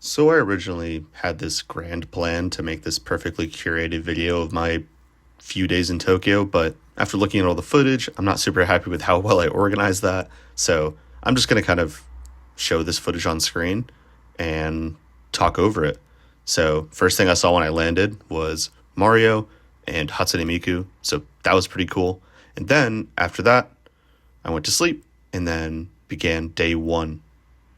So I originally had this grand plan to make this perfectly curated video of my few days in Tokyo, but after looking at all the footage, I'm not super happy with how well I organized that. So I'm just going to kind of show this footage on screen and talk over it. So first thing I saw when I landed was Mario and Hatsune Miku. So that was pretty cool. And then after that, I went to sleep and then began day one.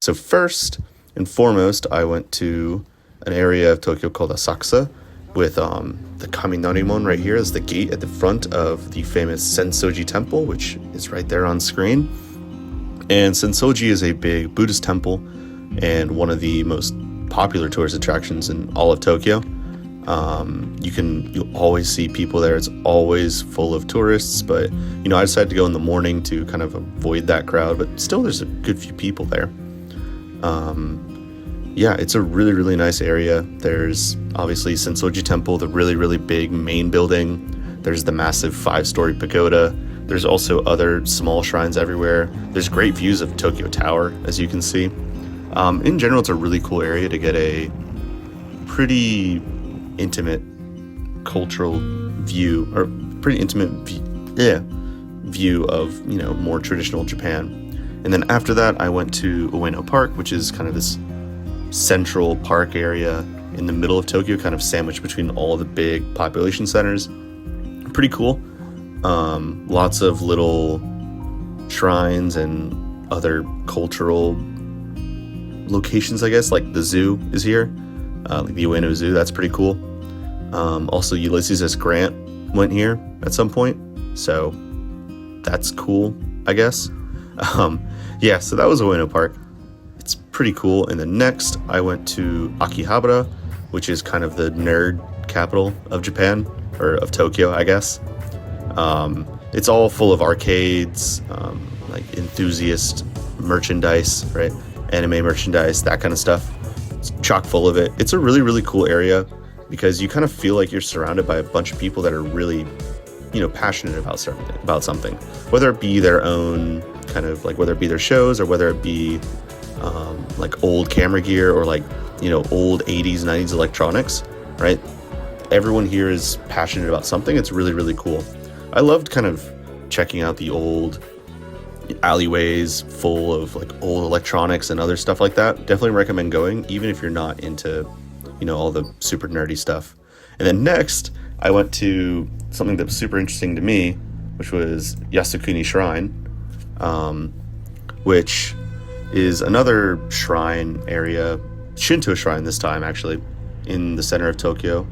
So first and foremost, I went to an area of Tokyo called Asakusa with the Kaminarimon right here as the gate at the front of the famous Sensoji Temple, which is right there on screen. And Sensoji is a big Buddhist temple and one of the most popular tourist attractions in all of Tokyo. You'll always see people there. It's always full of tourists, but I decided to go in the morning to kind of avoid that crowd, but still there's a good few people there. Yeah, it's a really, really nice area. There's obviously Sensoji Temple, the really, really big main building. There's the massive 5-story pagoda. There's also other small shrines everywhere. There's great views of Tokyo Tower, as you can see. In general, it's a really cool area to get a pretty intimate cultural view, or pretty intimate view of, more traditional Japan. And then after that, I went to Ueno Park, which is kind of this central park area in the middle of Tokyo, kind of sandwiched between all the big population centers. Pretty cool. Lots of little shrines and other cultural locations, I guess, like the zoo is here, like the Ueno Zoo. That's pretty cool. Also, Ulysses S. Grant went here at some point, so that's cool, I guess. Yeah, so that was Ueno Park. It's pretty cool. And then next, I went to Akihabara, which is kind of the nerd capital of Japan, or of Tokyo, I guess. It's all full of arcades, like enthusiast merchandise, right? Anime merchandise, that kind of stuff. It's chock full of it. It's a really, really cool area because you kind of feel like you're surrounded by a bunch of people that are really, passionate about something, whether it be their own kind of like, whether it be their shows or whether it be like old camera gear or like, old 80s, 90s electronics, right? Everyone here is passionate about something. It's really, really cool. I loved kind of checking out the old alleyways full of like old electronics and other stuff like that. Definitely recommend going, even if you're not into, all the super nerdy stuff. And then next, I went to something that was super interesting to me, which was Yasukuni Shrine, which is another shrine area, Shinto shrine this time actually, in the center of Tokyo.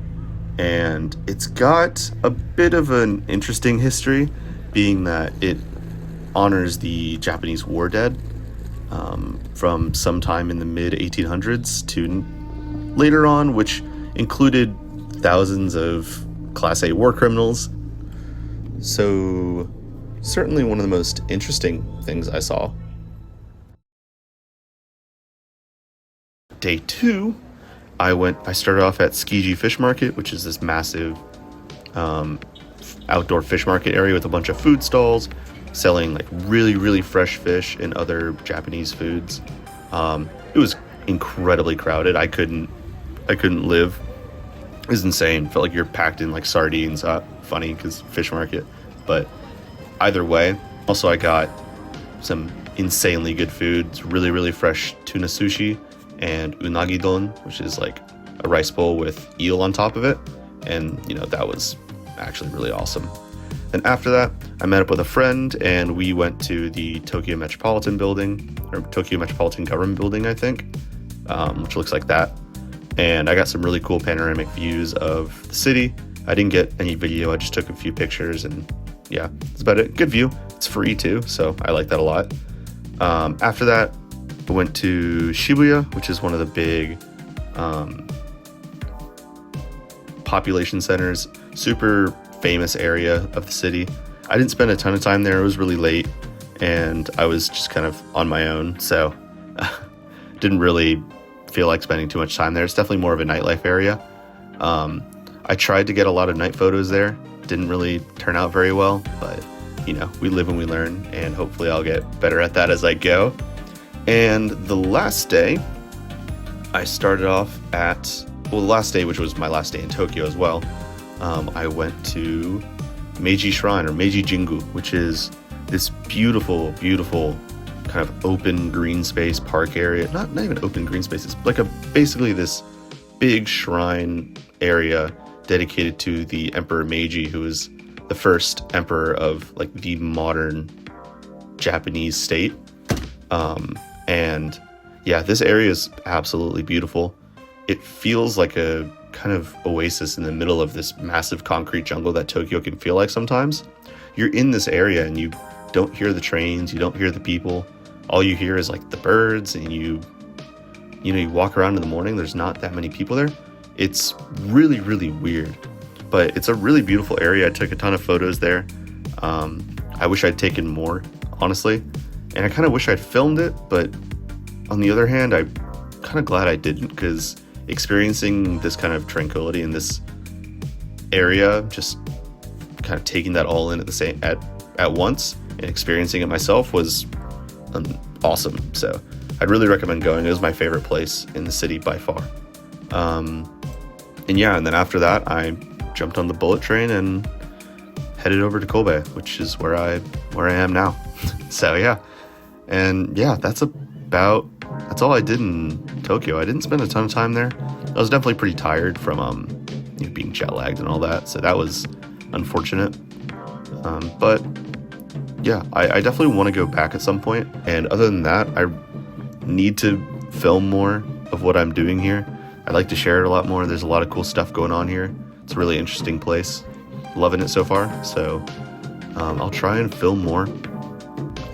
And it's got a bit of an interesting history, being that it honors the Japanese war dead from sometime in the mid 1800s to later on, which included thousands of Class A war criminals. So certainly one of the most interesting things I saw. Day two, I started off at Tsukiji Fish Market, which is this massive outdoor fish market area with a bunch of food stalls selling like really, really fresh fish and other Japanese foods. It was incredibly crowded. I couldn't live. It was insane. Felt like you're packed in like sardines. Funny because fish market, but either way. Also, I got some insanely good food. It's really, really fresh tuna sushi and unagi don, which is like a rice bowl with eel on top of it. And, that was actually really awesome. And after that, I met up with a friend and we went to the Tokyo Metropolitan Building, or Tokyo Metropolitan Government Building, I think, which looks like that. And I got some really cool panoramic views of the city. I didn't get any video, I just took a few pictures, and yeah, that's about it. Good view. It's free too, so I like that a lot. After that, I went to Shibuya, which is one of the big population centers, super famous area of the city. I didn't spend a ton of time there. It was really late and I was just kind of on my own, so didn't really feel like spending too much time there. It's definitely more of a nightlife area. I tried to get a lot of night photos there. Didn't really turn out very well, but we live and we learn, and hopefully I'll get better at that as I go. And the last day, I started off at, well, the last day, which was my last day in Tokyo as well. I went to Meiji Shrine, or Meiji Jingu, which is this beautiful, beautiful kind of open green space park area. Not even open green space. It's like basically this big shrine area dedicated to the Emperor Meiji, who is the first emperor of like the modern Japanese state. And yeah, this area is absolutely beautiful. It feels like a kind of oasis in the middle of this massive concrete jungle that Tokyo can feel like sometimes. You're in this area and you don't hear the trains, you don't hear the people. All you hear is like the birds, and you walk around in the morning, there's not that many people there. It's really, really weird, but it's a really beautiful area. I took a ton of photos there. I wish I'd taken more, honestly, and I kind of wish I'd filmed it, but on the other hand, I'm kind of glad I didn't, because experiencing this kind of tranquility in this area, just kind of taking that all in at once and experiencing it myself was awesome. So I'd really recommend going. It was my favorite place in the city by far. And then after that, I jumped on the bullet train and headed over to Kobe, which is where I am now. So yeah, and yeah, that's all I did in Tokyo. I didn't spend a ton of time there. I was definitely pretty tired from being jet lagged and all that, so that was unfortunate. But yeah, I definitely want to go back at some point. And other than that, I need to film more of what I'm doing here. I'd like to share it a lot more. There's a lot of cool stuff going on here. It's a really interesting place. Loving it so far. So I'll try and film more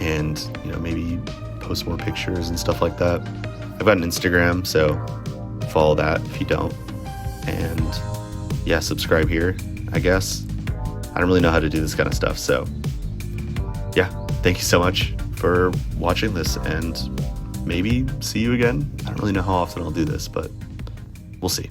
and, maybe post more pictures and stuff like that. I've got an Instagram, so follow that if you don't. And yeah, subscribe here, I guess. I don't really know how to do this kind of stuff. So yeah, thank you so much for watching this, and maybe see you again. I don't really know how often I'll do this, but we'll see.